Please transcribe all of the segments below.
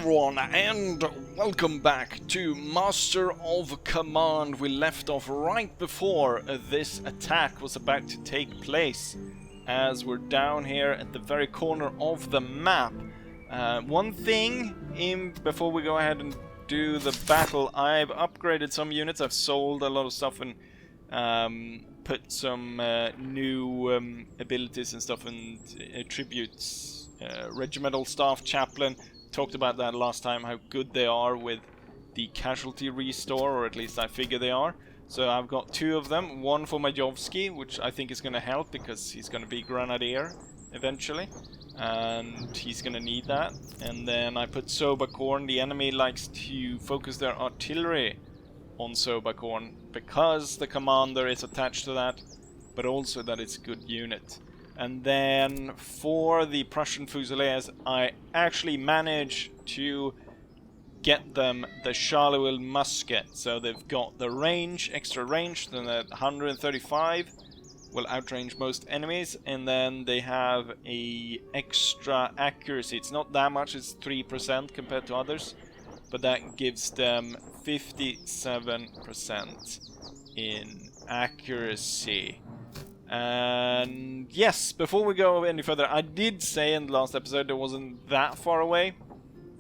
everyone, and welcome back to Master of Command. We left off right before this attack was about to take place, as we're down here at the very corner of the map. One thing before we go ahead and do the battle, I've upgraded some units. I've sold a lot of stuff and put some new abilities and stuff and attributes. Regimental Staff Chaplain, talked about that last time, how good they are with the casualty restore, or at least I figure they are. So I've got two of them, one for Majovsky, which I think is going to help because he's going to be Grenadier eventually, and he's going to need that. And then I put Sobakorn. The enemy likes to focus their artillery on Sobakorn because the commander is attached to that, but also that it's a good unit. And then for the Prussian Fusiliers, I actually managed to get them the Charleville musket. So they've got the range, extra range, then at 135 will outrange most enemies, and then they have a extra accuracy. It's not that much, it's 3% compared to others, but that gives them 57% in accuracy. And yes, before we go any further, I did say in the last episode it wasn't that far away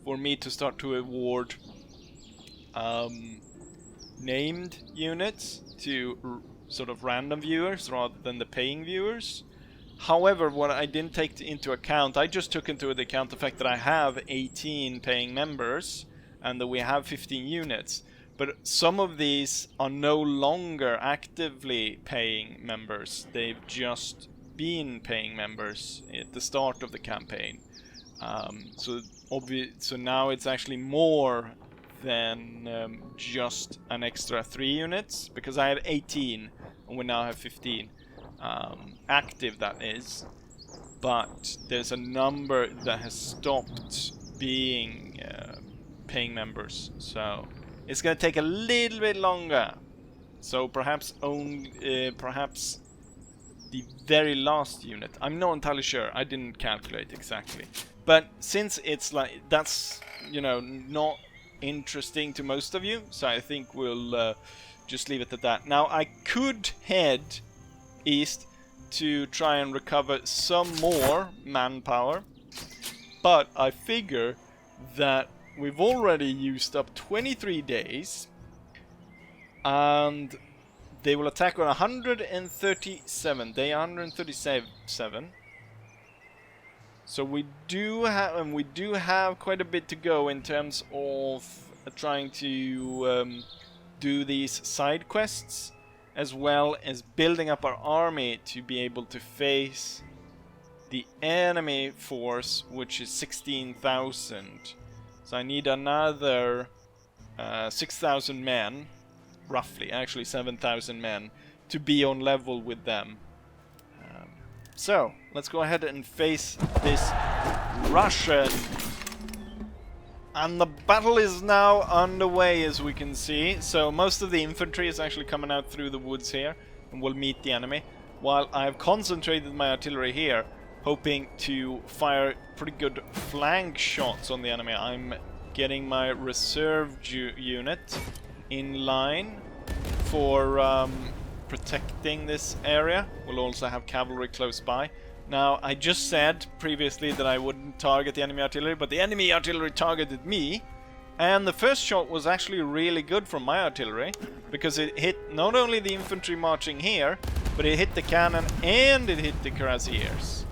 for me to start to award named units to sort of random viewers rather than the paying viewers. However, what I didn't take into account, I just took into account the fact that I have 18 paying members and that we have 15 units. But some of these are no longer actively paying members. They've just been paying members at the start of the campaign. So now it's actually more than just an extra 3 units, because I have 18 and we now have 15 active, that is. But there's a number that has stopped being paying members, so it's going to take a little bit longer. So perhaps perhaps the very last unit. I'm not entirely sure. I didn't calculate exactly. But since it's like, that's, you know, not interesting to most of you, so I think we'll just leave it at that. Now, I could head east to try and recover some more manpower, but I figure that we've already used up 23 days, and they will attack on 137. Day 137. So we do have quite a bit to go in terms of trying to do these side quests, as well as building up our army to be able to face the enemy force, which is 16,000. So I need another 6,000 men, roughly, actually 7,000 men, to be on level with them. So let's go ahead and face this Russian. And the battle is now underway, as we can see. So most of the infantry is actually coming out through the woods here and will meet the enemy, while I've concentrated my artillery here, hoping to fire pretty good flank shots on the enemy. I'm getting my reserve unit in line for protecting this area. We'll also have cavalry close by. Now, I just said previously that I wouldn't target the enemy artillery, but the enemy artillery targeted me, and the first shot was actually really good from my artillery, because it hit not only the infantry marching here, but it hit the cannon and it hit the cuirassiers.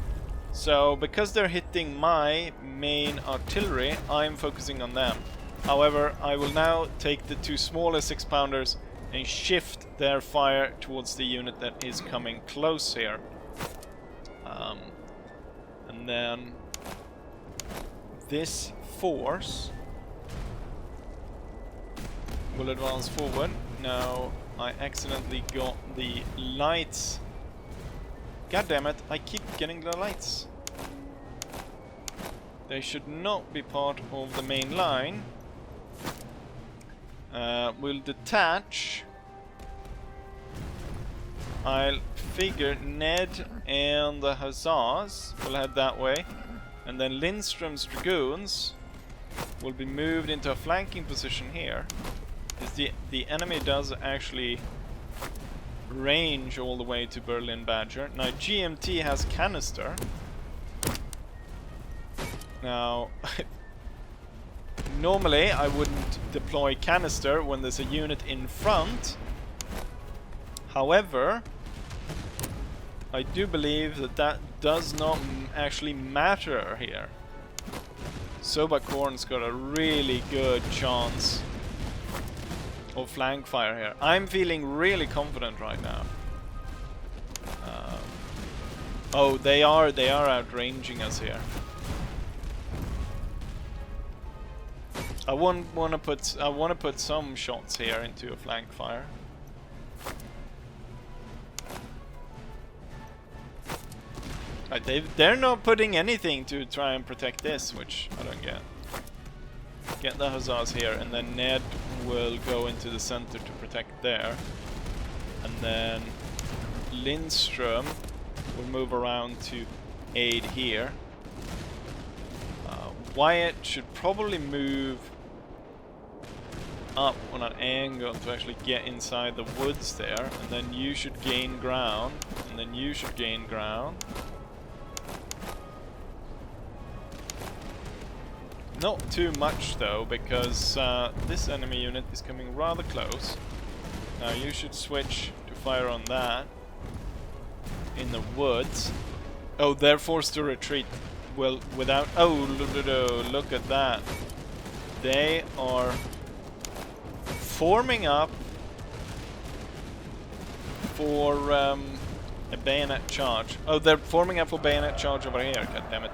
So, because they're hitting my main artillery, I'm focusing on them. However, I will now take the two smaller 6-pounders and shift their fire towards the unit that is coming close here. And then this force will advance forward. Now, I accidentally got the lights. God damn it, I keep getting the lights. They should not be part of the main line. We'll detach. I'll figure Ned and the Hussars will head that way. And then Lindström's Dragoons will be moved into a flanking position here. Because the enemy does actually range all the way to Berlin Badger. Now GMT has canister. Now, normally I wouldn't deploy canister when there's a unit in front. However, I do believe that that does not actually matter here. Sobakorn's got a really good chance of flank fire here. I'm feeling really confident right now. Oh, they are outranging us here. I want to put some shots here into a flank fire. They're not putting anything to try and protect this, which I don't get. Get the hussars here, and then Ned will go into the center to protect there. And then Lindström will move around to aid here. Wyatt should probably move up on an angle to actually get inside the woods there, and then you should gain ground, and then you should gain ground. Not too much though, because this enemy unit is coming rather close. Now you should switch to fire on that in the woods. Oh, they're forced to retreat. Well, without... Oh, look at that. They are forming up for a bayonet charge. Oh, they're forming up for bayonet charge over here, goddammit.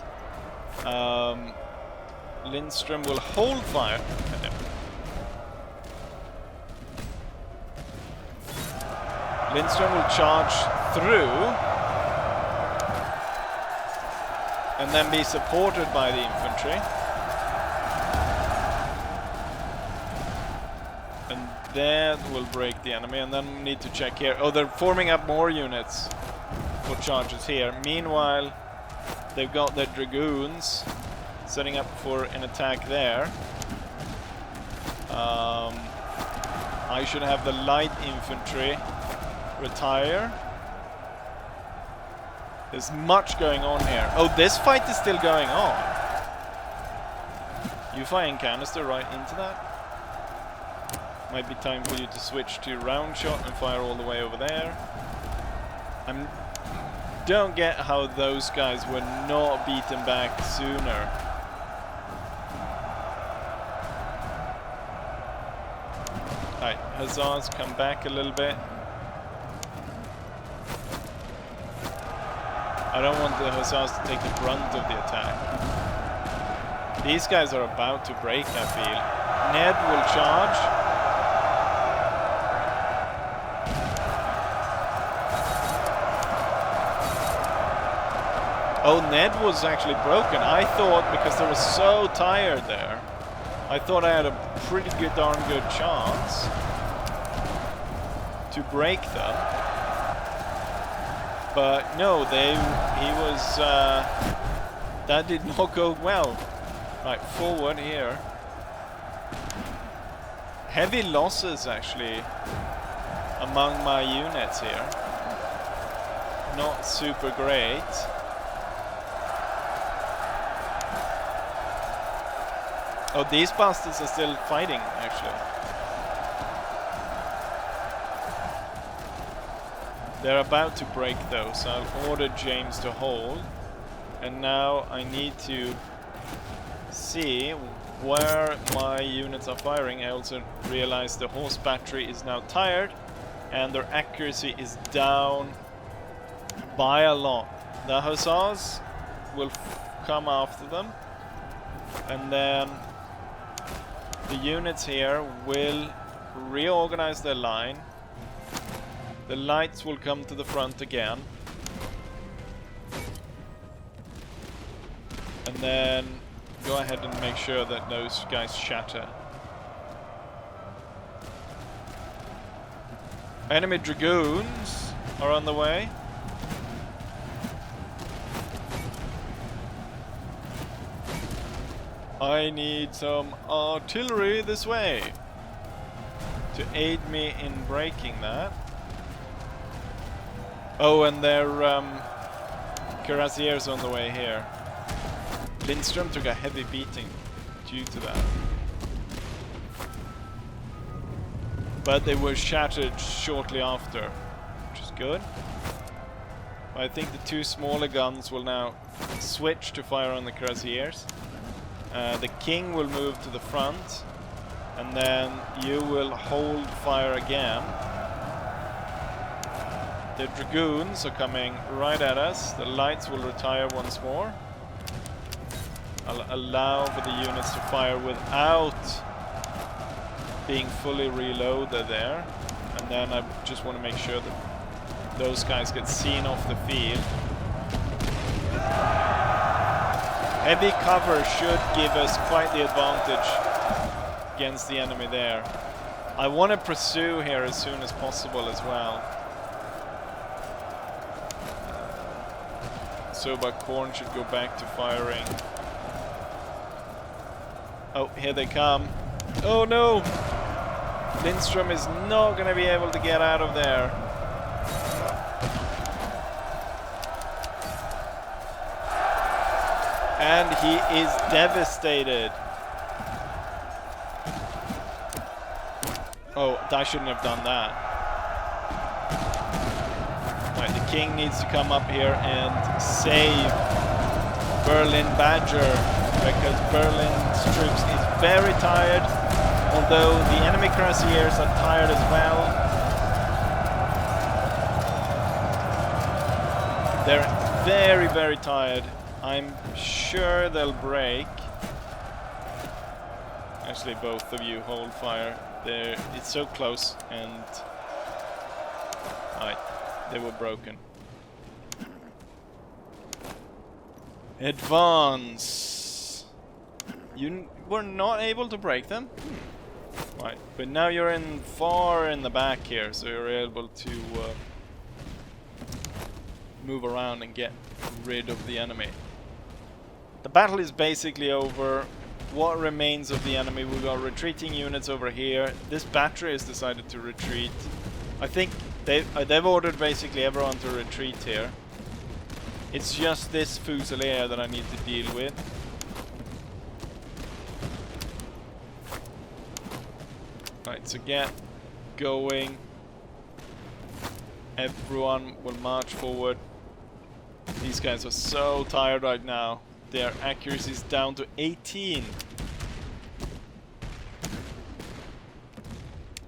Lindström will hold fire. Lindström will charge through and then be supported by the infantry. And that will break the enemy, and then we need to check here. Oh, they're forming up more units for charges here. Meanwhile, they've got their dragoons setting up for an attack there. I should have the light infantry retire. There's much going on here. Oh, this fight is still going on. You firing canister right into that. Might be time for you to switch to round shot and fire all the way over there. Don't get how those guys were not beaten back sooner. Alright, hussars, come back a little bit. I don't want the hussars to take the brunt of the attack. These guys are about to break, I feel. Ned will charge. Oh, Ned was actually broken. I thought, because they were so tired there, I thought I had a pretty good, darn good chance to break them. But no, that did not go well. Right, forward here. Heavy losses actually among my units here. Not super great. Oh, these bastards are still fighting, actually. They're about to break though, so I'll order James to hold. And now I need to see where my units are firing. I also realize the horse battery is now tired and their accuracy is down by a lot. The hussars will come after them, and then the units here will reorganize their line. The lights will come to the front again. And then go ahead and make sure that those guys shatter. Enemy dragoons are on the way. I need some artillery this way to aid me in breaking that. Oh, and their cuirassiers on the way here. Lindström took a heavy beating due to that. But they were shattered shortly after, which is good. I think the two smaller guns will now switch to fire on the cuirassiers. The king will move to the front, and then you will hold fire again. The dragoons are coming right at us. The lights will retire once more. I'll allow for the units to fire without being fully reloaded there. And then I just want to make sure that those guys get seen off the field. Heavy cover should give us quite the advantage against the enemy there. I want to pursue here as soon as possible as well. Sobakorn should go back to firing. Oh, here they come. Oh no! Lindström is not going to be able to get out of there. And he is devastated. Oh, I shouldn't have done that. Right, the king needs to come up here and save Berlin Badger, because Berlin's troops is very tired, although the enemy cuirassiers are tired as well. They're very, very tired. I'm sure they'll break. Actually, both of you hold fire. It's so close, and right, they were broken. Advance. You were not able to break them? Right, but now you're far in the back here, so you're able to move around and get rid of the enemy. The battle is basically over. What remains of the enemy? We've got retreating units over here. This battery has decided to retreat. I think they've ordered basically everyone to retreat here. It's just this Fusilier that I need to deal with. Right, so get going. Everyone will march forward. These guys are so tired right now. Their accuracy is down to 18.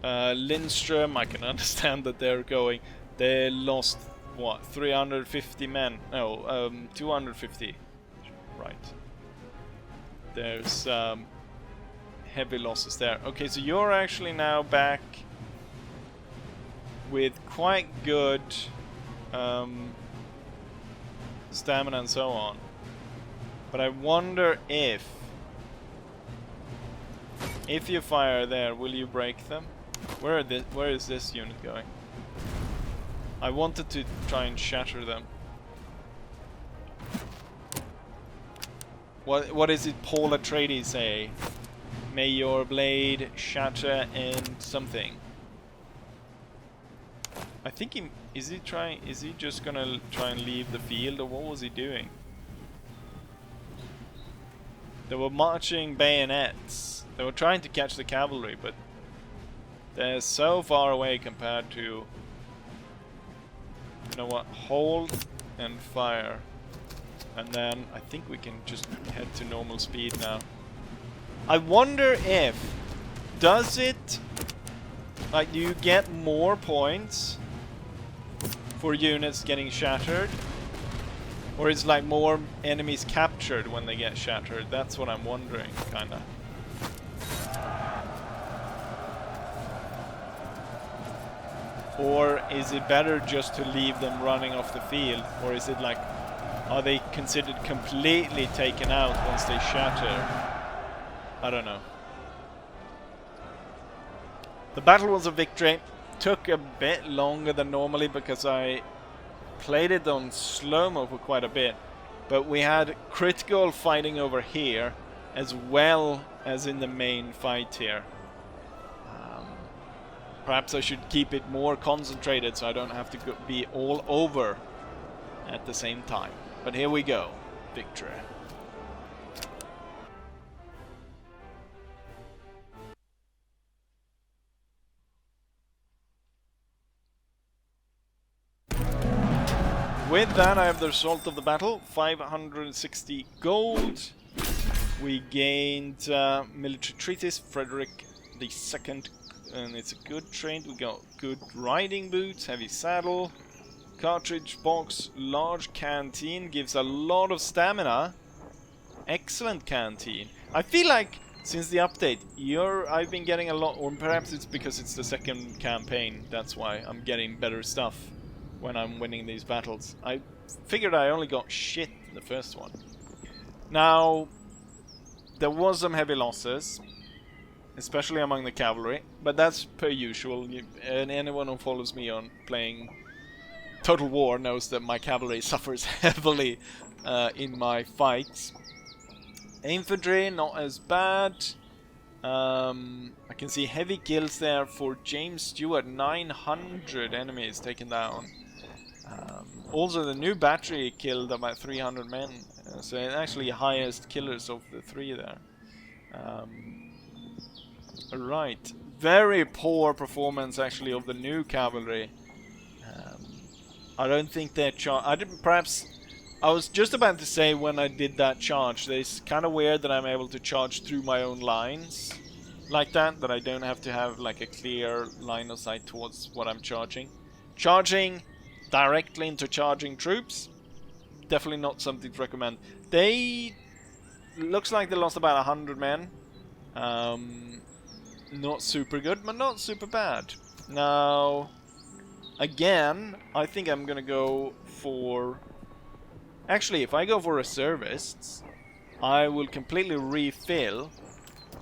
Lindström, I can understand that they're going. They lost, what, 350 men? No, 250. Right. There's heavy losses there. Okay, so you're actually now back with quite good stamina and so on. But I wonder if you fire there, will you break them? Where is this unit going? I wanted to try and shatter them. What is it Paul Atreides say? May your blade shatter and something. I think is he just gonna try and leave the field, or what was he doing? They were marching bayonets. They were trying to catch the cavalry, but they're so far away compared to... You know what? Hold and fire. And then I think we can just head to normal speed now. I wonder if... Does it... Like, do you get more points for units getting shattered? Or is like more enemies captured when they get shattered? That's what I'm wondering, kinda. Or is it better just to leave them running off the field? Or is it like, are they considered completely taken out once they shatter? I don't know. The battle was a victory. Took a bit longer than normally because I played it on slow-mo for quite a bit, but we had critical fighting over here, as well as in the main fight here. Perhaps I should keep it more concentrated so I don't have to be all over at the same time. But here we go. Victory. With that, I have the result of the battle. 560 gold. We gained military treatise, Frederick II, and it's a good trade. We got good riding boots, heavy saddle, cartridge box, large canteen, gives a lot of stamina. Excellent canteen. I feel like since the update, I've been getting a lot, or perhaps it's because it's the second campaign, that's why I'm getting better stuff when I'm winning these battles. I figured I only got shit in the first one. Now, there was some heavy losses, especially among the cavalry, but that's per usual. And anyone who follows me on playing Total War knows that my cavalry suffers heavily in my fights. Infantry, not as bad. I can see heavy kills there for James Stewart, 900 enemies taken down. Also, the new battery killed about 300 men, so actually highest killers of the three there. Right, very poor performance actually of the new cavalry. I don't think they're perhaps I was just about to say when I did that charge, it's kind of weird that I'm able to charge through my own lines like that I don't have to have like a clear line of sight towards what I'm charging. Charging directly into charging troops, definitely not something to recommend. Looks like they lost about 100 men. Not super good, but not super bad. Now, again, I think I'm gonna go for... Actually, if I go for reservists, I will completely refill.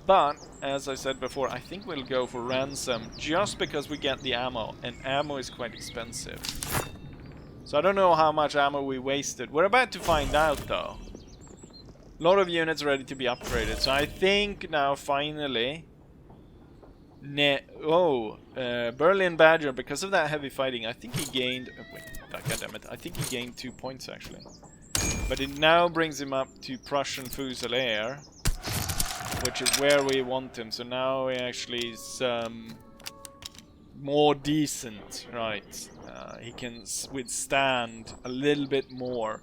But, as I said before, I think we'll go for ransom just because we get the ammo, and ammo is quite expensive. So I don't know how much ammo we wasted. We're about to find out, though. A lot of units ready to be upgraded, so I think now, finally... Berlin Badger, because of that heavy fighting, I think he gained... wait, goddammit, I think he gained 2 points, actually. But it now brings him up to Prussian Fusilier, which is where we want him. So now he actually is more decent, right? He can withstand a little bit more.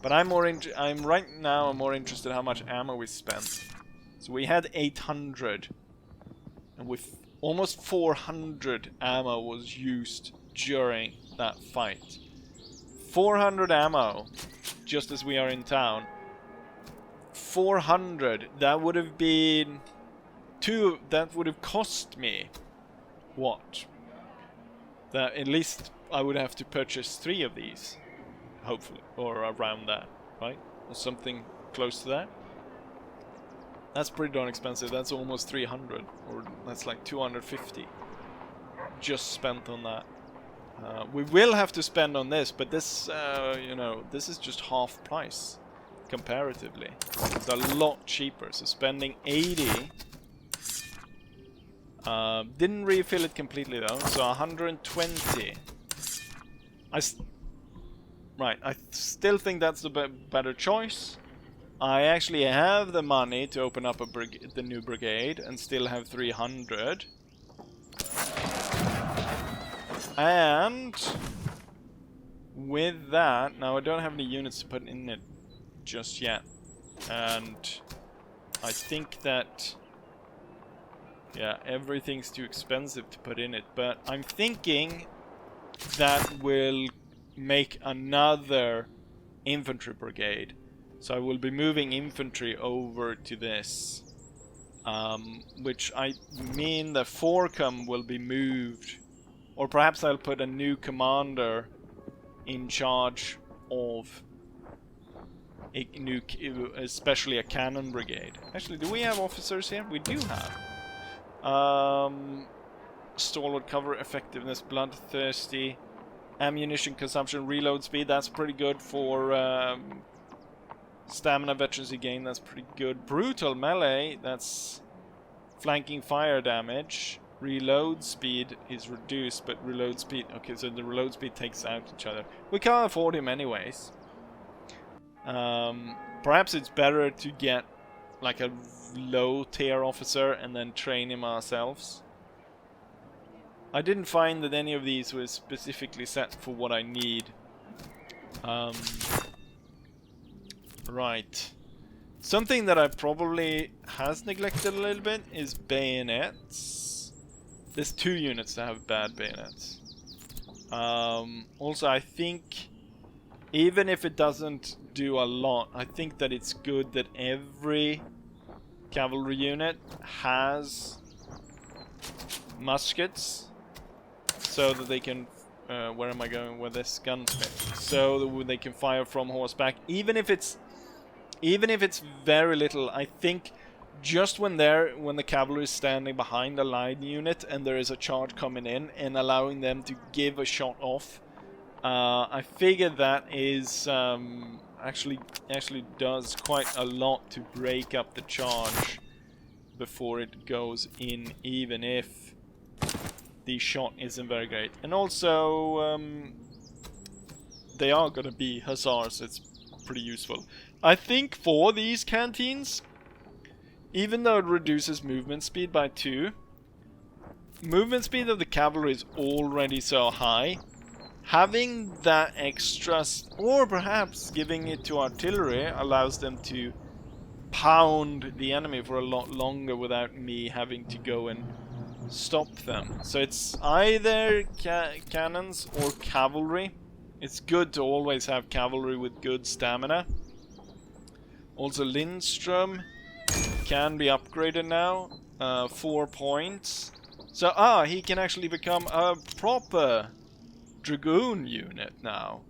But I'm right now more interested in how much ammo we spent. So we had 800, and with almost 400 ammo was used during that fight. 400 ammo, just as we are in town. 400, that would have been that would have cost me what? That at least I would have to purchase 3 of these, hopefully, or around that, right? Or something close to that. That's pretty darn expensive. That's almost 300, or that's like 250 just spent on that. We will have to spend on this, but this, you know, this is just half price comparatively. It's a lot cheaper. So spending 80, didn't refill it completely though. So 120. Right, I still think that's the better choice. I actually have the money to open up the new brigade and still have 300. And with that, now I don't have any units to put in it just yet. And I think that, yeah, everything's too expensive to put in it. But I'm thinking that will make another infantry brigade. So I will be moving infantry over to this. Which I mean the Forcum will be moved. Or perhaps I'll put a new commander in charge of a new, especially a cannon brigade. Actually, do we have officers here? We do have. Stalwart cover effectiveness, bloodthirsty, ammunition consumption, reload speed. That's pretty good for Stamina veterancy gain, that's pretty good. Brutal melee, that's flanking fire damage. Reload speed is reduced, but reload speed... Okay, so the reload speed takes out each other. We can't afford him anyways. Perhaps it's better to get like a low tier officer and then train him ourselves. I didn't find that any of these was specifically set for what I need. Right. Something that I probably has neglected a little bit is bayonets. There's 2 units that have bad bayonets. Also, I think even if it doesn't do a lot, I think that it's good that every cavalry unit has muskets so that they can where am I going with this? Gunsmith. So that they can fire from horseback, even if it's very little. I think just when the cavalry is standing behind a line unit and there is a charge coming in and allowing them to give a shot off, I figure that is actually does quite a lot to break up the charge before it goes in, even if the shot isn't very great. And also they are gonna be hussars. It's pretty useful. I think for these canteens, even though it reduces movement speed by 2, movement speed of the cavalry is already so high. Having that extra, or perhaps giving it to artillery, allows them to pound the enemy for a lot longer without me having to go and stop them. So it's either cannons or cavalry. It's good to always have cavalry with good stamina. Also, Lindstrom can be upgraded now. 4 points. So, he can actually become a proper dragoon unit now.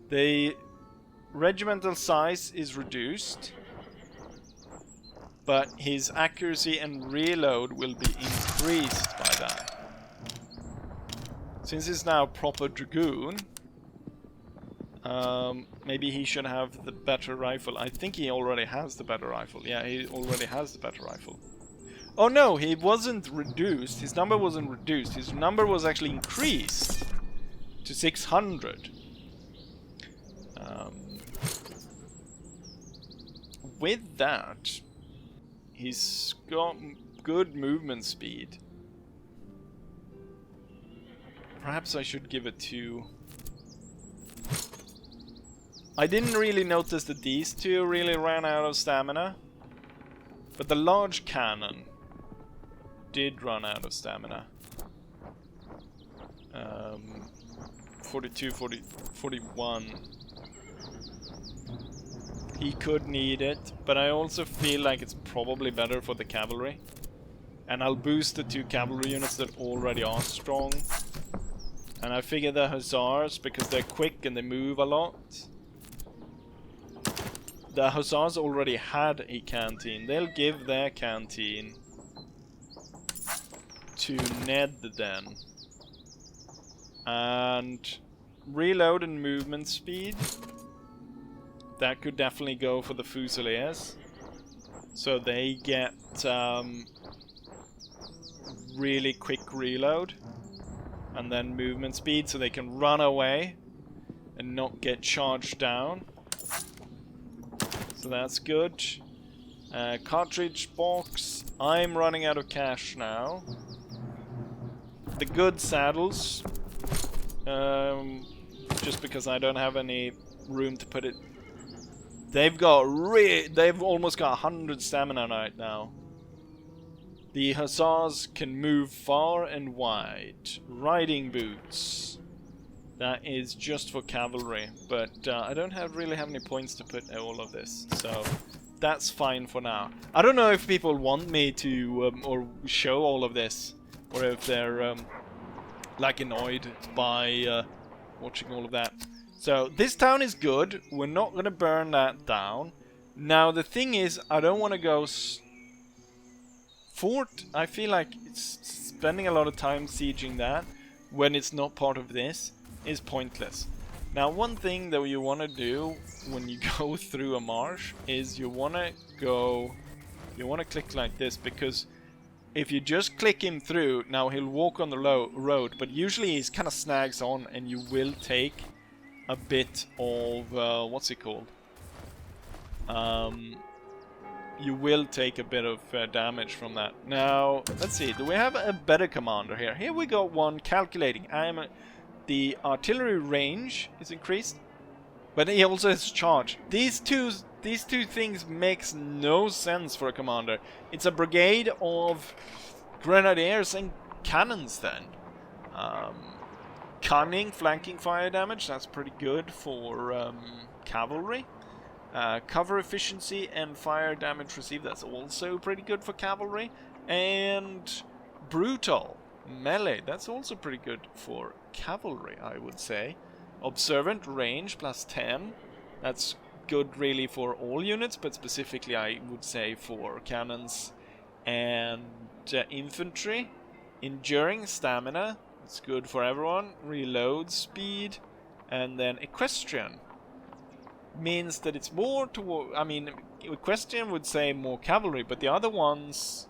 The regimental size is reduced, but his accuracy and reload will be increased by that. Since he's now a proper dragoon, maybe he should have the better rifle. I think he already has the better rifle. Yeah, he already has the better rifle. Oh no, he wasn't reduced. His number wasn't reduced. His number was actually increased to 600. With that, he's got good movement speed. Perhaps I should give it to... I didn't really notice that these 2 really ran out of stamina, but the large cannon did run out of stamina. 42, 40, 41. He could need it, but I also feel like it's probably better for the cavalry. And I'll boost the 2 cavalry units that already are strong. And I figure the hussars, because they're quick and they move a lot. The hussars already had a canteen. They'll give their canteen to Ned then. And reload and movement speed, that could definitely go for the Fusiliers. So they get really quick reload. And then movement speed, so they can run away and not get charged down. So that's good. Cartridge box. I'm running out of cash now. The good saddles. Just because I don't have any room to put it. They've almost got 100 stamina right now. The hussars can move far and wide. Riding boots. That is just for cavalry, but I don't really have any points to put all of this, so that's fine for now. I don't know if people want me to or show all of this, or if they're like annoyed by watching all of that. So this town is good. We're not gonna burn that down. Now the thing is, I don't want to go fort. I feel like it's spending a lot of time sieging that when it's not part of this is pointless. Now, one thing that you want to do when you go through a marsh is you want to click like this, because if you just click him through, now he'll walk on the road, but usually he's kind of snags on, and you will take a bit of, what's it called? You will take a bit of damage from that. Now, let's see, do we have a better commander here? Here we got one calculating. The artillery range is increased, but he also has charge. These two things makes no sense for a commander. It's a brigade of grenadiers and cannons then. Cunning, flanking fire damage, that's pretty good for cavalry. Cover efficiency and fire damage received, that's also pretty good for cavalry. And brutal melee, that's also pretty good for cavalry, I would say. Observant range plus 10, that's good really for all units, but specifically I would say for cannons and infantry. Enduring stamina, it's good for everyone. Reload speed, and then equestrian means that it's more toward, I mean, equestrian would say more cavalry, but the other ones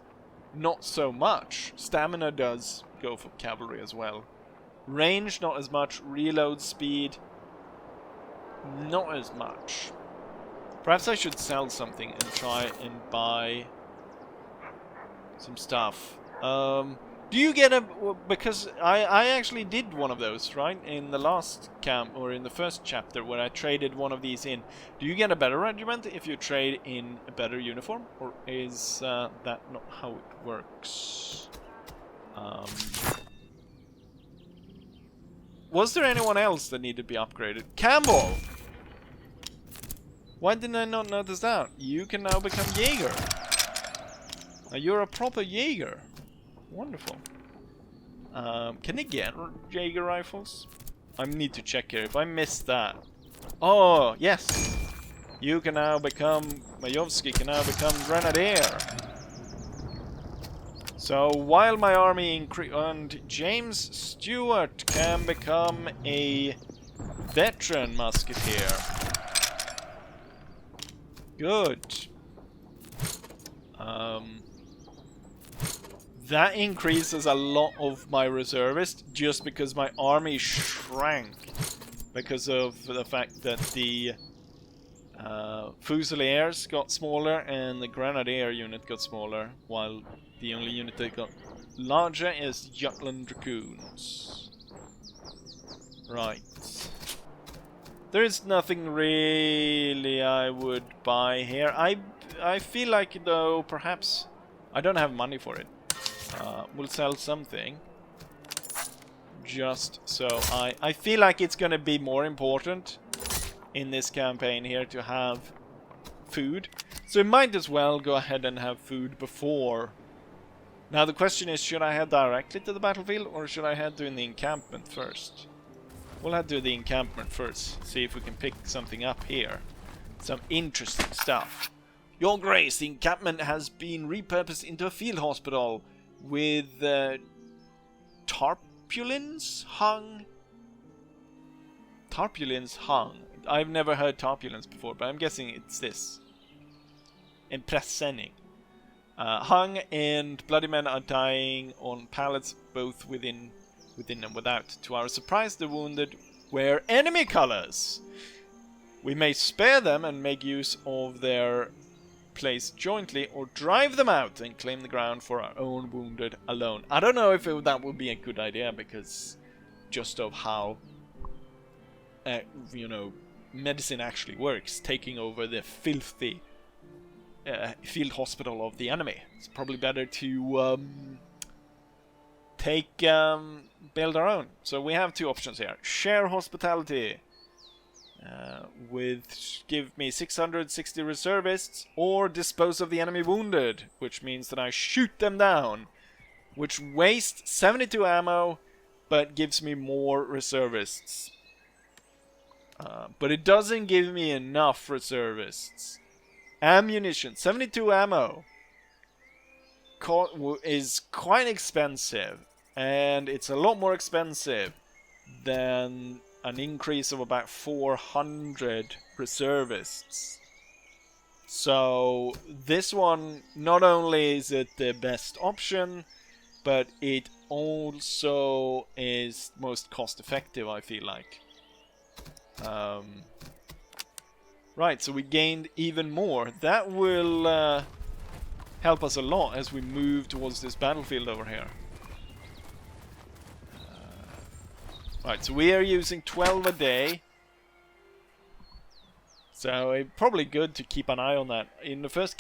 not so much. Stamina does go for cavalry as well. Range not as much. Reload speed not as much. Perhaps I should sell something and try and buy some stuff. Do you get a... Because I actually did one of those, right? In the last camp, or in the first chapter, where I traded one of these in. Do you get a better regiment if you trade in a better uniform? Or is that not how it works? Was there anyone else that needed to be upgraded? Campbell! Why didn't I not notice that? You can now become Jaeger. Now you're a proper Jaeger. Wonderful. Can he get Jaeger rifles? I need to check here if I missed that. Oh, yes! You can now become... Majovsky can now become Grenadier. So, while my army and James Stewart can become a veteran musketeer. Good. That increases a lot of my reservists just because my army shrank because of the fact that the Fusiliers got smaller and the Grenadier unit got smaller, while the only unit that got larger is Jutland Dragoons. Right. There is nothing really I would buy here. I feel like, though, perhaps I don't have money for it. We'll sell something. Just so I feel like it's gonna be more important in this campaign here to have food. So we might as well go ahead and have food before. Now the question is, should I head directly to the battlefield or should I head to the encampment first? We'll head to the encampment first, see if we can pick something up here. Some interesting stuff. Your Grace, the encampment has been repurposed into a field hospital with tarpaulins hung. Tarpaulins hung. I've never heard tarpaulins before, but I'm guessing it's this. Impressioning. Hung, and bloody men are dying on pallets both within and without. To our surprise, the wounded wear enemy colors. We may spare them and make use of their place jointly, or drive them out and claim the ground for our own wounded alone. I don't know if that would be a good idea, because just of how you know, medicine actually works, taking over the filthy field hospital of the enemy. It's probably better to build our own. So we have two options here. Share hospitality with give me 660 reservists, or dispose of the enemy wounded, which means that I shoot them down, which wastes 72 ammo but gives me more reservists. But it doesn't give me enough reservists. Ammunition, 72 ammo is quite expensive, and it's a lot more expensive than an increase of about 400 reservists. So this one, not only is it the best option, but it also is most cost effective, I feel like. Right, so we gained even more. That will help us a lot as we move towards this battlefield over here. Right, so we are using 12 a day. So it's probably good to keep an eye on that. In the first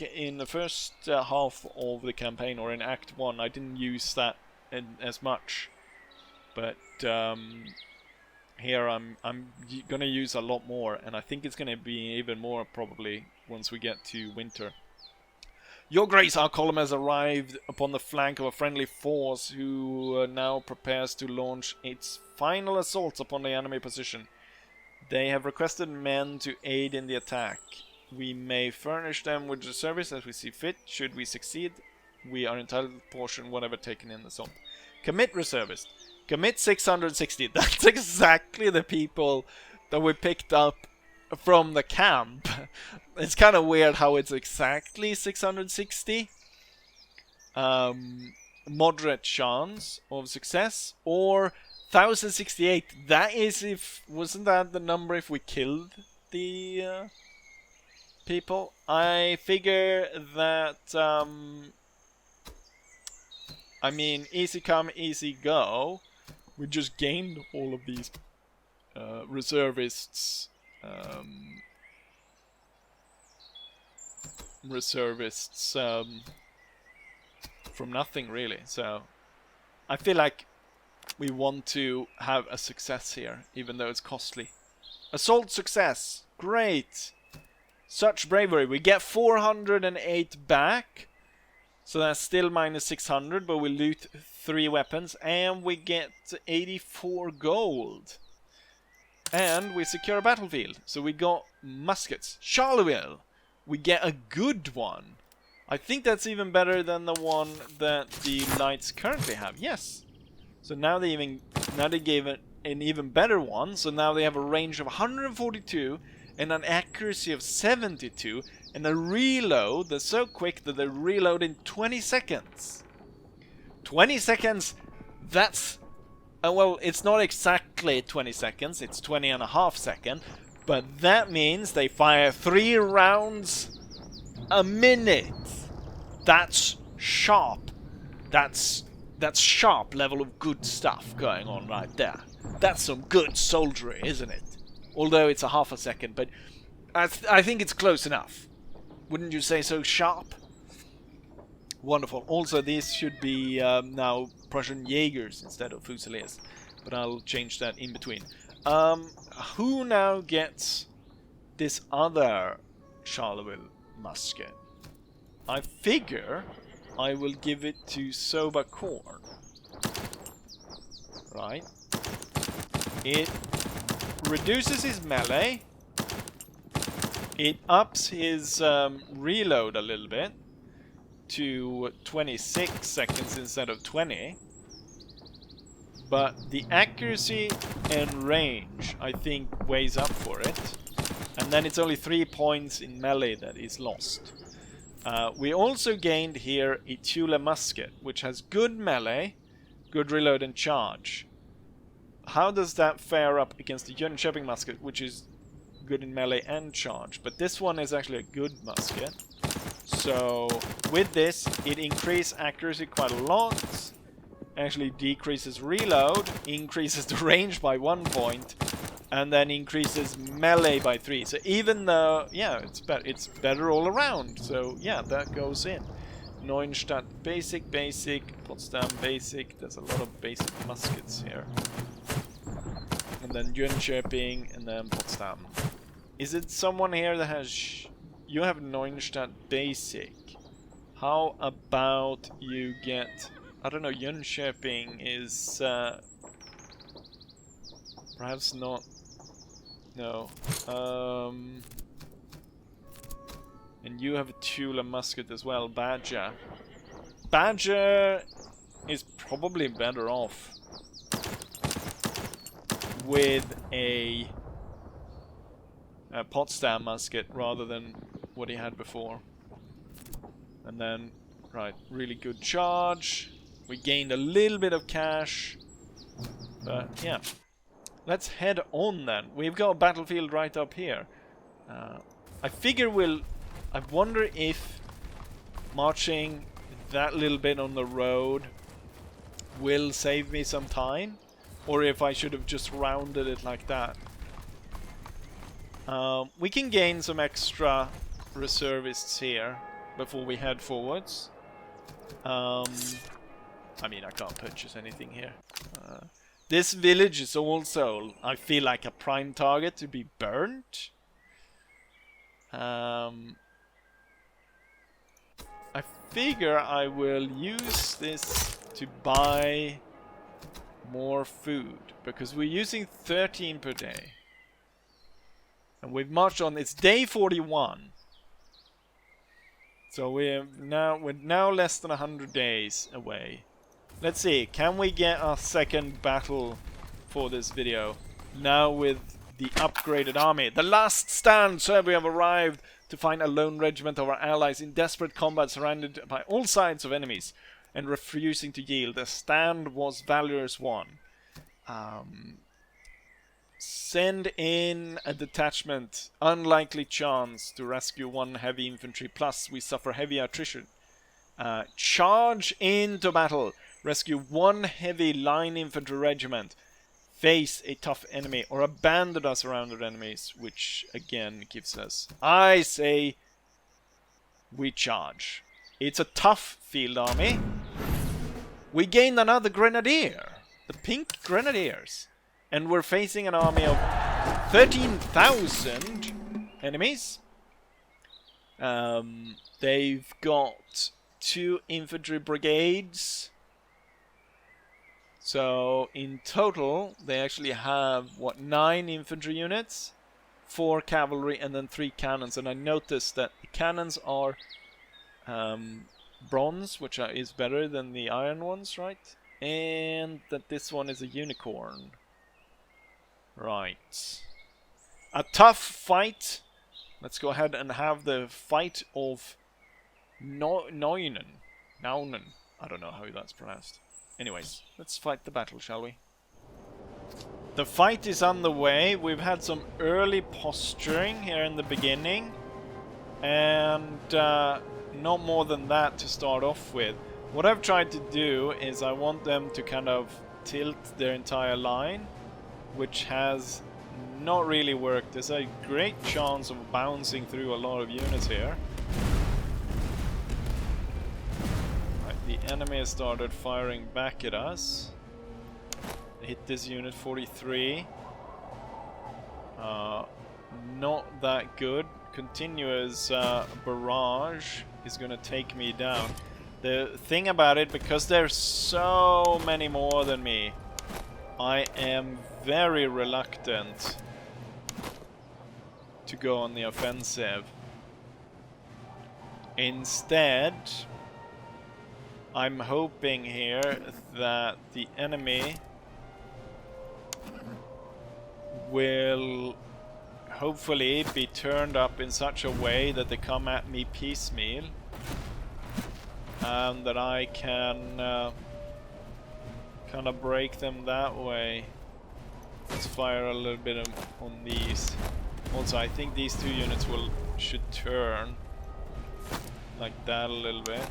half of the campaign, or in Act 1, I didn't use that as much. But here I'm gonna use a lot more, and I think it's gonna be even more probably once we get to winter. Your Grace, our column has arrived upon the flank of a friendly force who now prepares to launch its final assaults upon the enemy position. They have requested men to aid in the attack. We may furnish them with the service as we see fit. Should we succeed, we are entitled to portion whatever taken in the assault. Commit reservist. Commit 660. That's exactly the people that we picked up from the camp. It's kind of weird how it's exactly 660. Moderate chance of success, or 1068. That is if, wasn't that the number if we killed the people? I figure that I mean, easy come, easy go. We just gained all of these reservists. From nothing really. So I feel like we want to have a success here, even though it's costly. Assault success, great. Such bravery. We get 408 back, so that's still minus 600, but we loot 3 weapons and we get 84 gold. And we secure a battlefield. So we got muskets. Charleville! We get a good one. I think that's even better than the one that the knights currently have. Yes. So now they gave it an even better one. So now they have a range of 142 and an accuracy of 72 and a reload that's so quick that they reload in 20 seconds. 20 seconds, that's... well, it's not exactly 20 seconds, it's 20.5 seconds, but that means they fire 3 rounds a minute. That's sharp. That's sharp level of good stuff going on right there. That's some good soldiery, isn't it? Although it's a half a second, but I think it's close enough. Wouldn't you say so, Sharp? Wonderful. Also, these should be now Prussian Jaegers instead of Fusiliers, but I'll change that in between. Who now gets this other Charleville musket? I figure I will give it to Sobakorn. Right. It reduces his melee. It ups his reload a little bit to 26 seconds instead of 20. But the accuracy and range, I think, weighs up for it. And then it's only 3 points in melee that is lost. We also gained here a Thule musket, which has good melee, good reload and charge. How does that fare up against the Jönköping musket, which is good in melee and charge? But this one is actually a good musket. So with this, it increases accuracy quite a lot. Actually decreases reload, increases the range by 1 point, and then increases melee by 3. So even though, yeah, it's better all around. So yeah, that goes in. Neuenstadt basic, Potsdam basic. There's a lot of basic muskets here. And then Jönköping, and then Potsdam. Is it someone here that has... You have Neuenstadt basic. How about you get... I don't know, Jönköping is... perhaps not... No. And you have a Thule musket as well, Badger. Badger is probably better off with a Potsdam musket rather than what he had before. And then, right, really good charge. We gained a little bit of cash. But yeah, let's head on then. We've got a battlefield right up here. I figure I wonder if marching that little bit on the road will save me some time, or if I should have just rounded it like that. We can gain some extra reservists here before we head forwards. I mean, I can't purchase anything here. This village is also, I feel like, a prime target to be burnt. I figure I will use this to buy more food, because we're using 13 per day. And we've marched on, it's day 41. So we're now less than 100 days away. Let's see, can we get our second battle for this video? Now with the upgraded army. The last stand, sir, we have arrived to find a lone regiment of our allies in desperate combat, surrounded by all sides of enemies and refusing to yield. The stand was Valorous One. Send in a detachment. Unlikely chance to rescue one heavy infantry, plus we suffer heavy attrition. Charge into battle. Rescue one heavy line infantry regiment. Face a tough enemy, or abandon our surrounded enemies, which again gives us... I say we charge. It's a tough field army. We gained another grenadier. The pink grenadiers. And we're facing an army of 13,000 enemies. They've got 2 infantry brigades. So in total, they actually have, what, 9 infantry units, 4 cavalry, and then 3 cannons. And I noticed that the cannons are bronze, which is better than the iron ones, right? And that this one is a unicorn. Right. A tough fight. Let's go ahead and have the fight of Neunen. I don't know how that's pronounced. Anyways, let's fight the battle, shall we? The fight is on the way. We've had some early posturing here in the beginning. And not more than that to start off with. What I've tried to do is I want them to kind of tilt their entire line, which has not really worked. There's a great chance of bouncing through a lot of units here. The enemy has started firing back at us. They hit this unit 43. Not that good. Continuous barrage is gonna take me down. The thing about it, because there's so many more than me, I am very reluctant to go on the offensive. Instead, I'm hoping here that the enemy will hopefully be turned up in such a way that they come at me piecemeal, and that I can kind of break them that way. Let's fire a little bit on these. Also, I think these 2 units should turn like that a little bit.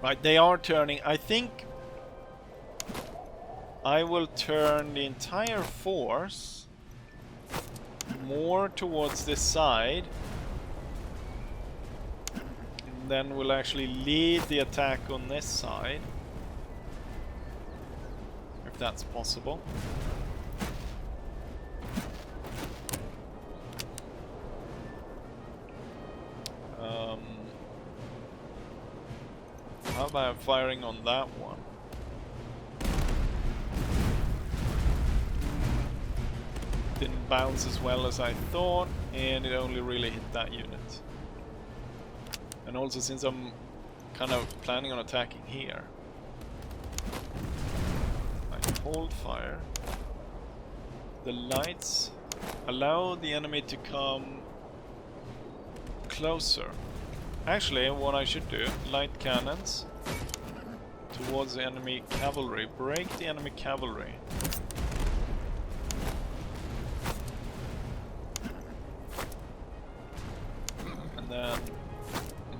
Right, they are turning. I think I will turn the entire force more towards this side. And then we'll actually lead the attack on this side. If that's possible. How about firing on that one? Didn't bounce as well as I thought, and it only really hit that unit. And also, since I'm kind of planning on attacking here, right, Hold fire. The lights allow the enemy to come closer. Actually, what I should do, light cannons towards the enemy cavalry. Break the enemy cavalry. And then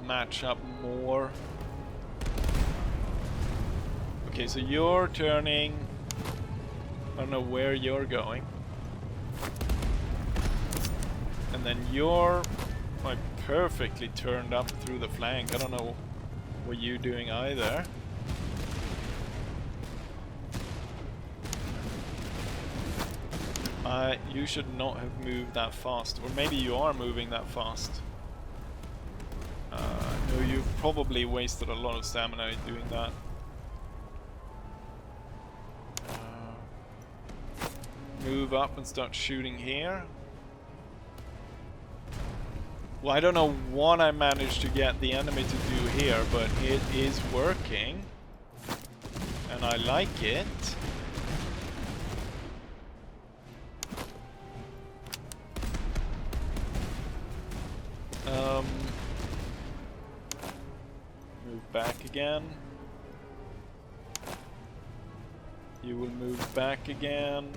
match up more. Okay, so you're turning. I don't know where you're going. And then you're like perfectly turned up through the flank. I don't know what you're doing either. You should not have moved that fast. Or maybe you are moving that fast. No, you probably wasted a lot of stamina doing that. Move up and start shooting here. Well, I don't know what I managed to get the enemy to do here, but it is working. And I like it. Move back again. You will move back again.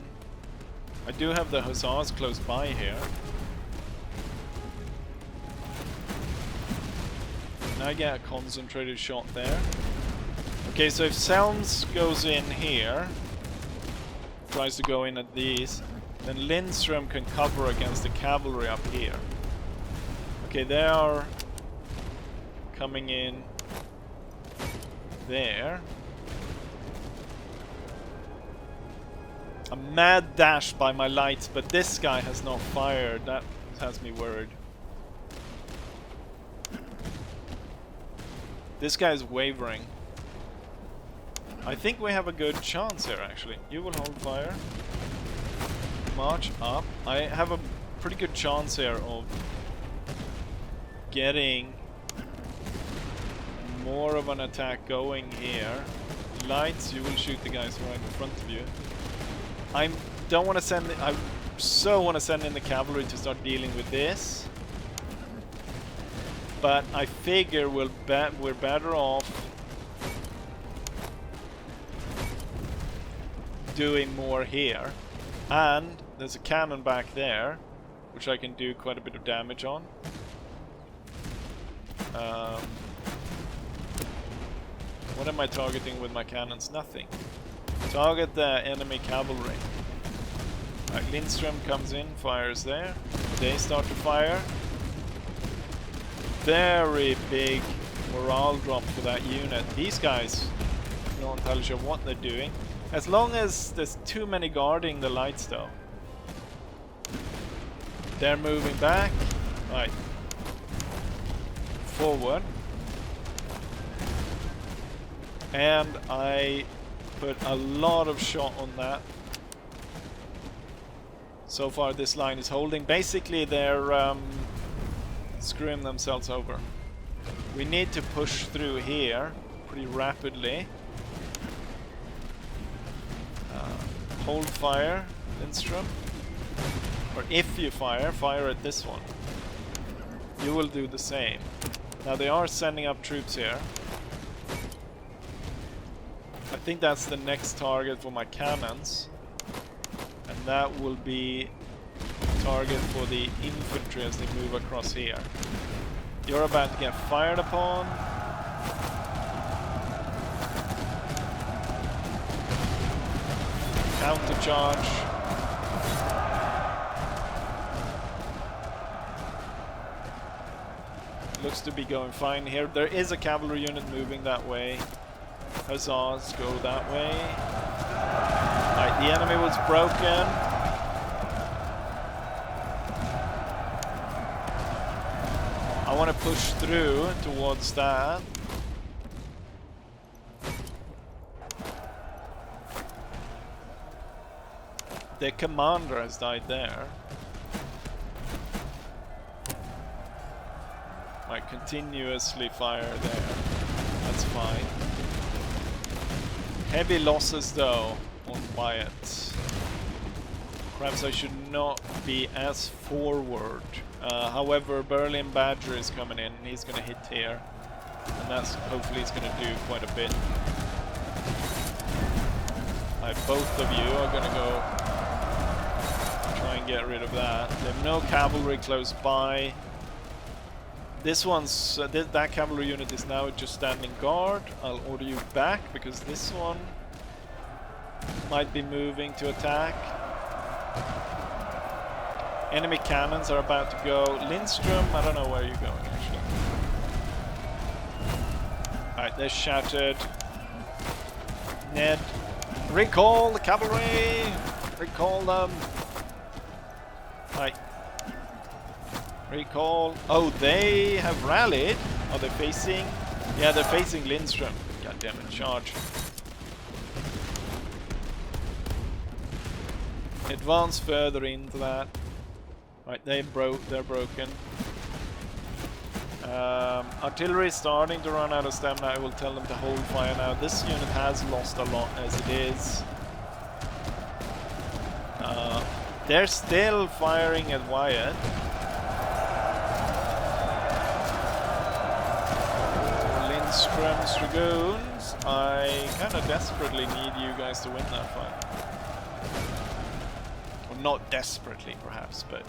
I do have the hussars close by here. And I get a concentrated shot there. Okay, so if Selms goes in here, tries to go in at these, then Lindström can cover against the cavalry up here. Okay, they are coming in there. A mad dash by my lights, but this guy has not fired. That has me worried. This guy is wavering. I think we have a good chance here, actually. You will hold fire. March up. I have a pretty good chance here of getting more of an attack going here. Lights, you will shoot the guys right in front of you. I don't want to send. I so want to send in the cavalry to start dealing with this, but I figure we're better off doing more here. And there's a cannon back there, which I can do quite a bit of damage on. What am I targeting with my cannons? Nothing. Target the enemy cavalry. Right, Lindström comes in, fires there. They start to fire. Very big morale drop for that unit. These guys, I'm not entirely sure what they're doing. As long as there's too many guarding the lights though. They're moving back. Right. Forward. And I put a lot of shot on that. So far this line is holding. Basically they're screwing themselves over. We need to push through here pretty rapidly. Hold fire, Lindström. Or if you fire, fire at this one. You will do the same. Now they are sending up troops here. I think that's the next target for my cannons. And that will be target for the infantry as they move across here. You're about to get fired upon. Counter charge. Looks to be going fine here. There is a cavalry unit moving that way. Hussars go that way. Right, the enemy was broken. I want to push through towards that. The commander has died there. Might continuously fire there. That's fine. Heavy losses though. on Wyatt. Perhaps I should not be as forward. However, Berlin Badger is coming in, and he's gonna hit here. And that's hopefully he's gonna do quite a bit. Both of you are gonna go try and get rid of that. They have no cavalry close by. This one's that cavalry unit is now just standing guard. I'll order you back because this one might be moving to attack. Enemy cannons are about to go. Lindstrom, I don't know where you're going actually. Alright, they're shattered. Ned, recall the cavalry! Recall them! Right. Recall. Oh, they have rallied. Are they facing? Yeah, they're facing Lindstrom. God damn it, charge. Advance further into that. Right, they're broken. Artillery is starting to run out of stamina. I will tell them to hold fire now. This unit has lost a lot as it is. They're still firing at Wyatt. Lindstrom's Dragoons. I kind of desperately need you guys to win that fight. Well, not desperately, perhaps, but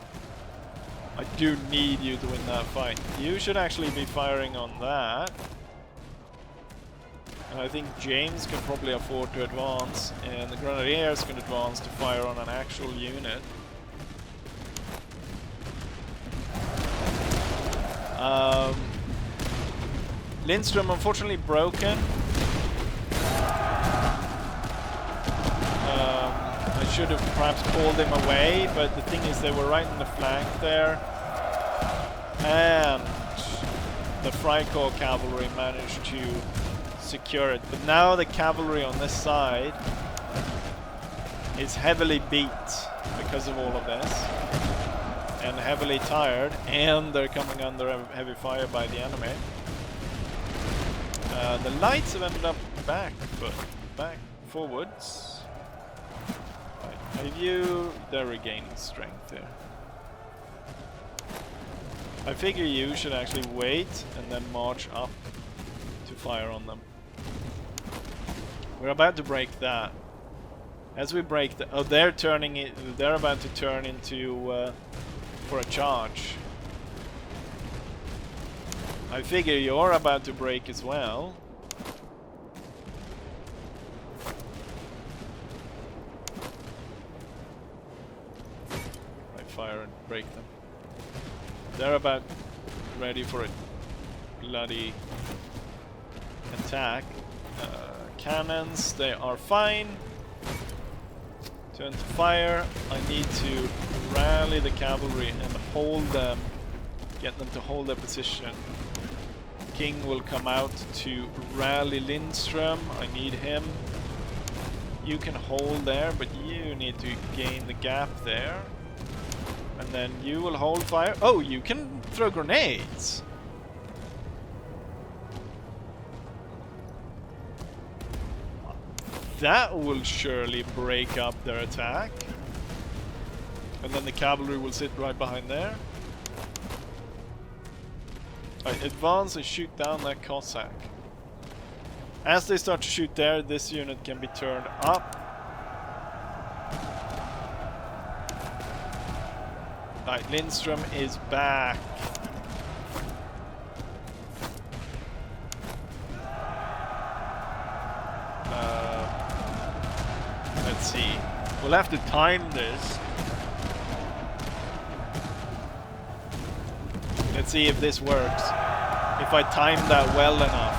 I do need you to win that fight. You should actually be firing on that. And I think James can probably afford to advance, and the Grenadiers can advance to fire on an actual unit. Lindstrom unfortunately broken. I should have perhaps pulled him away, but the thing is they were right in the flank there. And the Freikorps cavalry managed to secure it. But now the cavalry on this side is heavily beat because of all of this. And heavily tired, and they're coming under heavy fire by the enemy. The lights have ended up back forwards. Right. They're regaining strength here. I figure you should actually wait and then march up to fire on them. We're about to break that. As we break the, oh, they're turning it. They're about to turn into for a charge. I figure you're about to break as well. I fire and break them. They're about ready for a bloody attack. Cannons, they are fine. Turn to fire. I need to rally the cavalry and hold them, get them to hold their position. King will come out to rally Lindstrom. I need him. You can hold there, but you need to gain the gap there. And then you will hold fire. Oh, you can throw grenades! That will surely break up their attack. And then the cavalry will sit right behind there. Right, advance and shoot down that Cossack. As they start to shoot there, this unit can be turned up. Right, Lindstrom is back. Let's see. We'll have to time this. Let's see if this works. If I time that well enough.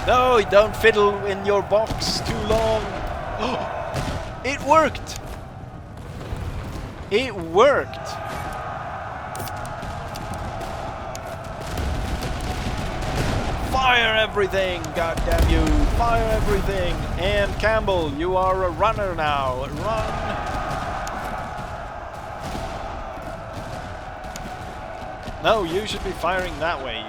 No, don't fiddle in your box too long. It worked! It worked! Fire everything, goddamn you! Fire everything! And Campbell, you are a runner now. Run! No, you should be firing that way.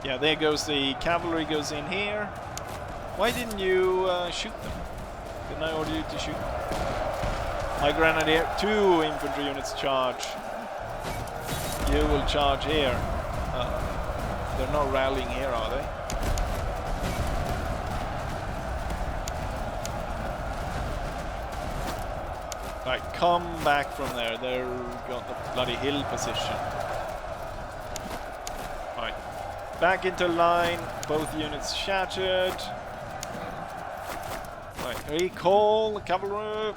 Yeah, there goes the cavalry goes in here. Why didn't you shoot them? Didn't I order you to shoot? My grenadier, 2 infantry units charge. You will charge here. They're not rallying here, are they? Right, come back from there. They've got the bloody hill position. Right, back into line. Both units shattered. Right, recall the cavalry.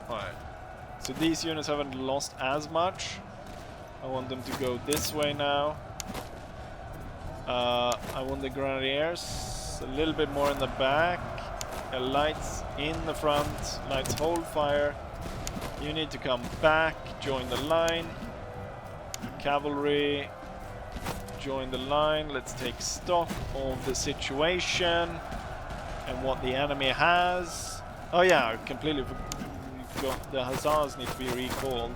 Right, so these units haven't lost as much. I want them to go this way now. I want the grenadiers a little bit more in the back. Lights in the front. Lights hold fire. You need to come back, join the line. Cavalry, join the line. Let's take stock of the situation and what the enemy has. Oh yeah, I completely forgot the hussars need to be recalled.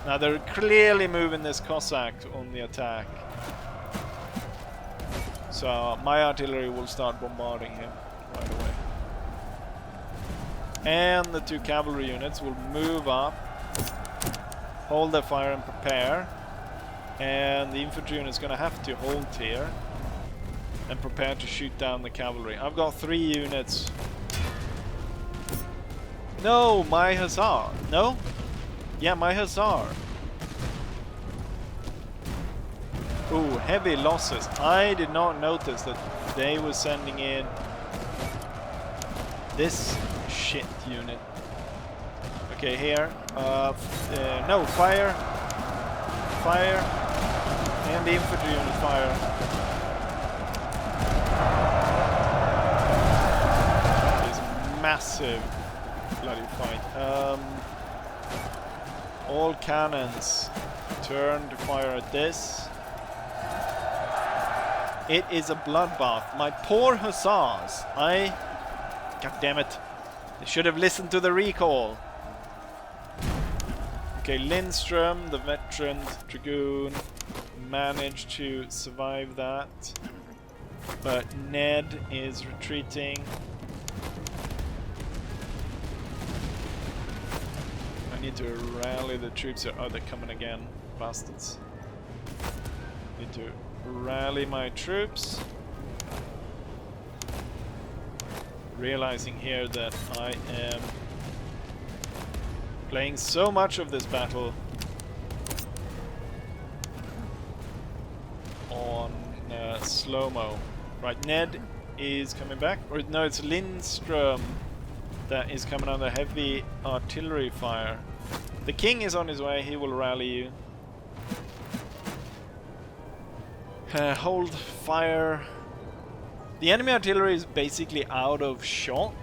Now they're clearly moving this Cossack on the attack. So my artillery will start bombarding him right away. And the 2 cavalry units will move up, hold their fire and prepare. And the infantry unit is going to have to hold here and prepare to shoot down the cavalry. I've got 3 units. No, my hussar. No? Yeah, my hussar. Ooh, heavy losses. I did not notice that they were sending in this shit unit. Okay, here. No, fire. Fire. And the infantry unit fire. This massive bloody fight. All cannons turn to fire at this. It is a bloodbath. My poor hussars. God damn it. They should have listened to the recall. Okay, Lindström, the veteran dragoon, managed to survive that. But Ned is retreating. I need to rally the troops. Oh, they're coming again, bastards. Need to rally my troops. Realizing here that I am playing so much of this battle on slow-mo. Right, Ned is coming back. Or no, it's Lindström that is coming under heavy artillery fire. The king is on his way, he will rally you. Hold fire. The enemy artillery is basically out of shot.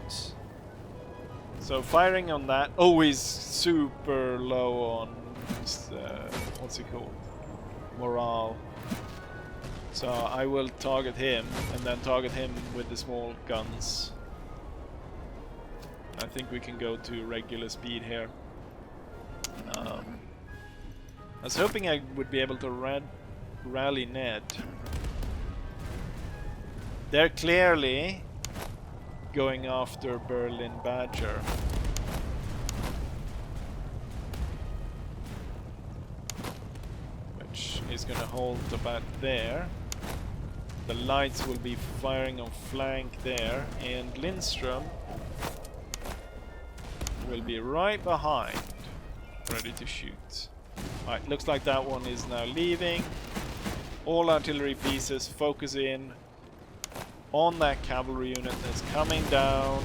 So firing on that. Oh, he's super low on what's it called? Morale. So I will target him and then target him with the small guns. I think we can go to regular speed here. I was hoping I would be able to rally Ned. They're clearly going after Berlin Badger. Which is going to hold about there. The lights will be firing on flank there, and Lindström will be right behind, ready to shoot. Alright, looks like that one is now leaving. All artillery pieces focus in on that cavalry unit that's coming down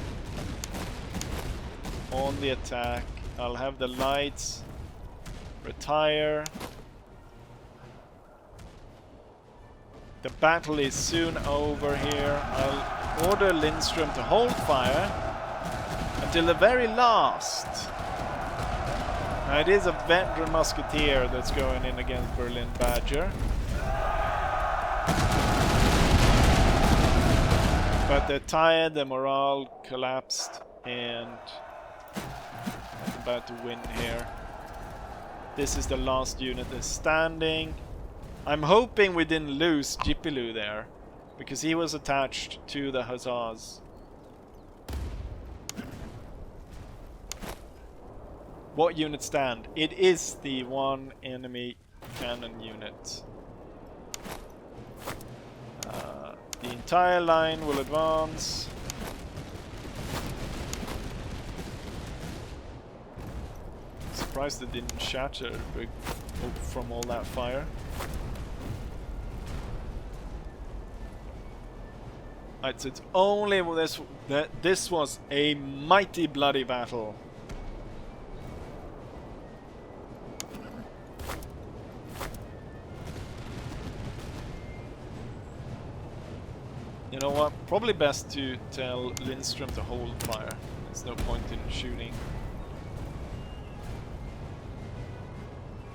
on the attack. I'll have the lights retire. The battle is soon over here. I'll order Lindström to hold fire until the very last. Now it is a veteran musketeer that's going in against Berlin Badger. But they're tired, their morale collapsed, and I'm about to win here. This is the last unit that's standing. I'm hoping we didn't lose Jipiloo there. because he was attached to the hussars. What unit stand? It is the one enemy cannon unit. The entire line will advance. Surprised it didn't shatter from all that fire. Right, so it's only this that this was a mighty bloody battle. You know what? Probably best to tell Lindström to hold fire. There's no point in shooting.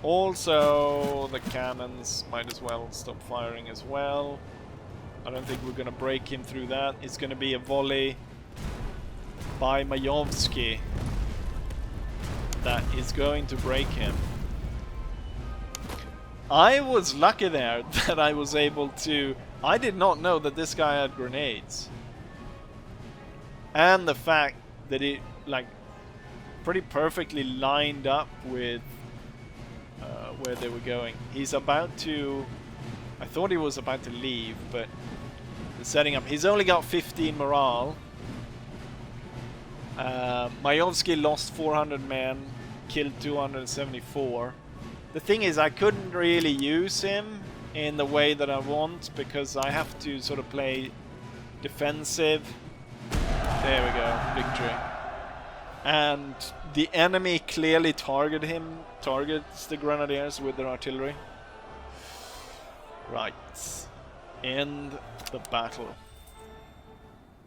Also, the cannons might as well stop firing as well. I don't think we're gonna break him through that. It's gonna be a volley by Majovsky that is going to break him. I was lucky there that I was able to... I did not know that this guy had grenades. And the fact that it, like, pretty perfectly lined up with where they were going. He's about to... I thought he was about to leave, but the setting up... He's only got 15 morale. Majovsky lost 400 men, killed 274. The thing is, I couldn't really use him in the way that I want, because I have to sort of play defensive. There we go, victory. And the enemy clearly targets the grenadiers with their artillery. Right. End the battle.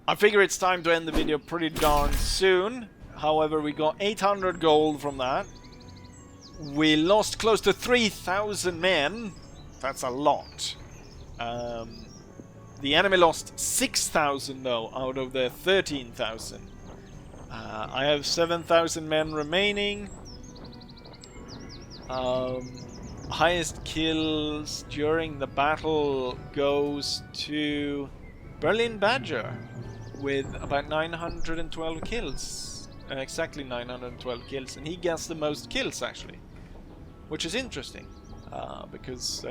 I figure it's time to end the video pretty darn soon. However, we got 800 gold from that. We lost close to 3,000 men. That's a lot. The enemy lost 6,000 though, out of the 13,000. I have 7,000 men remaining. Highest kills during the battle goes to Berlin Badger with about 912 kills. Exactly 912 kills, and he gets the most kills actually, which is interesting. Because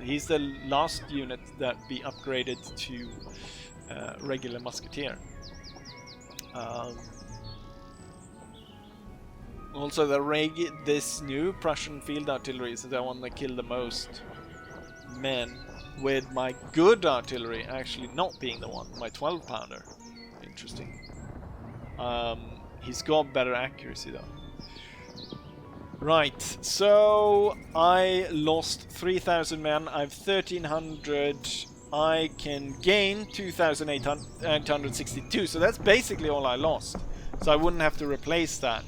he's the last unit that be upgraded to regular musketeer. Also, this new Prussian field artillery is the one that killed the most men, with my good artillery actually not being the one, my 12-pounder. Interesting. He's got better accuracy though. Right, so I lost 3,000 men, I have 1,300, I can gain 2,862, so that's basically all I lost. So I wouldn't have to replace that.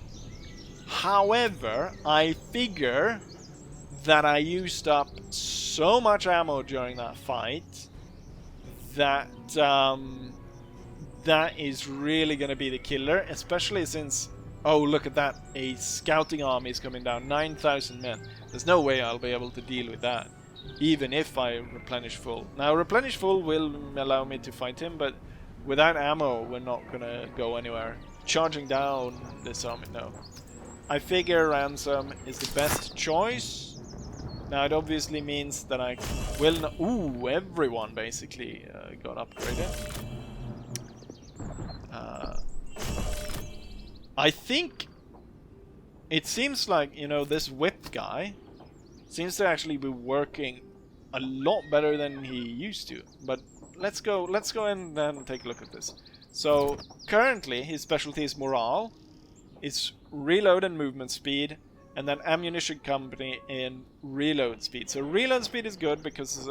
However, I figure that I used up so much ammo during that fight that that is really going to be the killer, especially since... Oh, look at that. A scouting army is coming down. 9,000 men. There's no way I'll be able to deal with that, even if I replenish full. Now, replenish full will allow me to fight him, but without ammo, we're not going to go anywhere. Charging down this army, no. I figure Ransom is the best choice. Now, it obviously means that I will not... Ooh, everyone basically got upgraded. I think it seems like, you know, this whip guy seems to actually be working a lot better than he used to. But let's go and then take a look at this. So currently his specialty is morale, it's reload and movement speed, and then ammunition company in reload speed. So reload speed is good because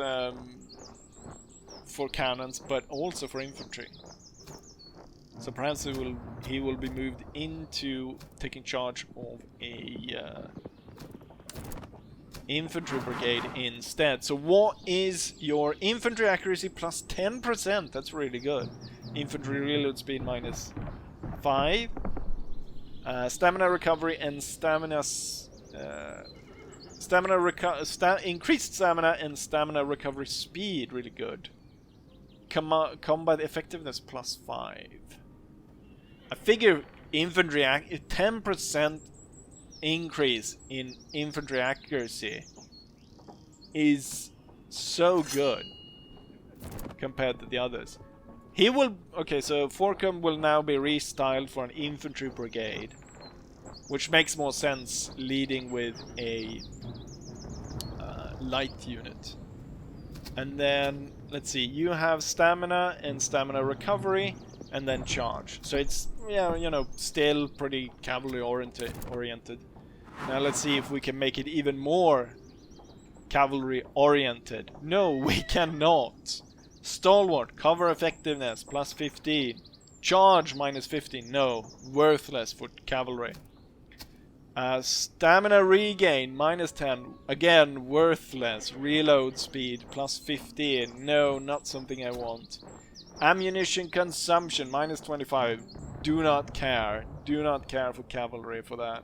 for cannons, but also for infantry. So perhaps he will be moved into taking charge of a infantry brigade instead. So what is your infantry accuracy plus 10%? That's really good. Infantry reload speed minus 5. Stamina recovery and increased stamina and stamina recovery speed, really good. combat effectiveness +5. I figure infantry 10% increase in infantry accuracy is so good compared to the others. He will... Okay, so Forcum will now be restyled for an infantry brigade, which makes more sense leading with a light unit. And then, let's see, you have stamina and stamina recovery, and then charge. So it's, yeah, you know, still pretty cavalry oriented. Now let's see if we can make it even more cavalry oriented. No, we cannot. Stalwart, cover effectiveness +15. Charge -15. No, worthless for cavalry. Stamina regain -10. Again, worthless. Reload speed +15. No, not something I want. Ammunition consumption -25. Do not care. Do not care for cavalry for that.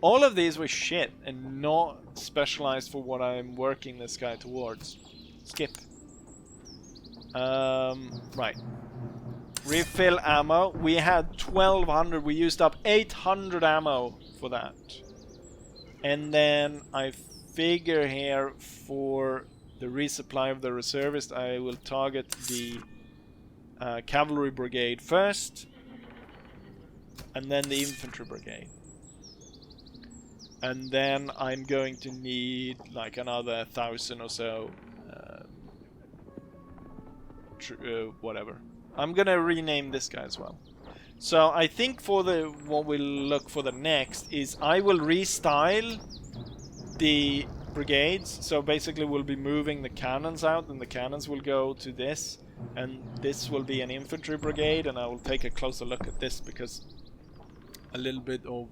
All of these were shit and not specialized for what I'm working this guy towards. Skip. Right. Refill ammo. We had 1200. We used up 800 ammo for that. And then I figure here for the resupply of the reservist, I will target the cavalry brigade first, and then the infantry brigade. And then I'm going to need like another 1,000 or so. Whatever. I'm gonna rename this guy as well. So I think for what we'll look for the next is I will restyle the brigades. So basically we'll be moving the cannons out, and the cannons will go to this, and this will be an infantry brigade, and I will take a closer look at this because a little bit of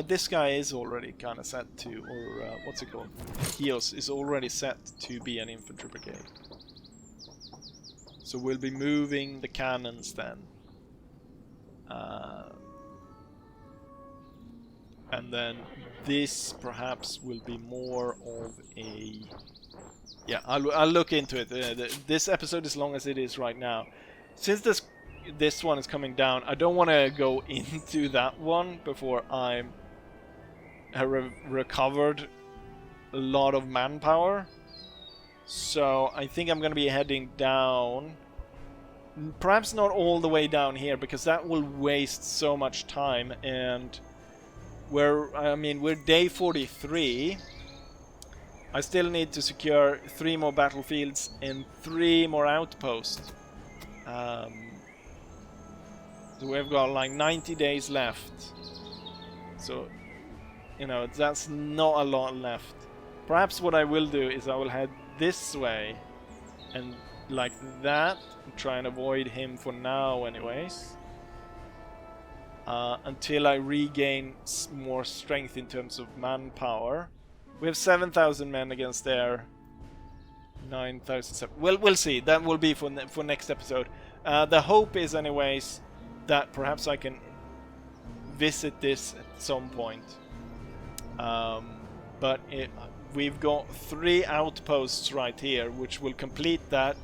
this guy is already kind of set to, or what's it called? Chios is already set to be an infantry brigade. So we'll be moving the cannons then. And then this perhaps will be more of a... Yeah, I'll look into it. This episode is long as it is right now. Since this one is coming down, I don't want to go into that one before I'm recovered a lot of manpower. So I think I'm going to be heading down. Perhaps not all the way down here, because that will waste so much time. And we're day 43. I still need to secure 3 more battlefields and 3 more outposts. So we've got like 90 days left. So, you know, that's not a lot left. Perhaps what I will do is I will head this way and like that, and try and avoid him for now anyways. Until I regain more strength in terms of manpower. We have 7,000 men against their 9,000. Well, we'll see. That will be for next episode. The hope is anyways that perhaps I can visit this at some point. But we've got 3 outposts right here, which will complete that,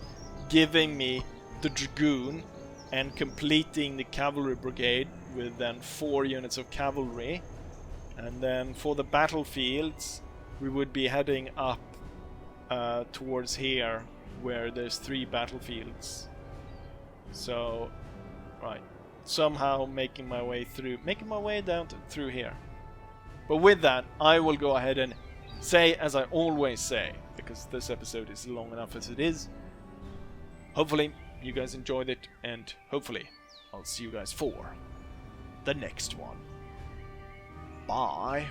giving me the Dragoon and completing the cavalry brigade with then 4 units of cavalry. And then for the battlefields, we would be heading up towards here, where there's 3 battlefields. So, right. Somehow making my way down through here. But with that, I will go ahead and say, as I always say, because this episode is long enough as it is, hopefully you guys enjoyed it, and hopefully I'll see you guys for the next one. Bye.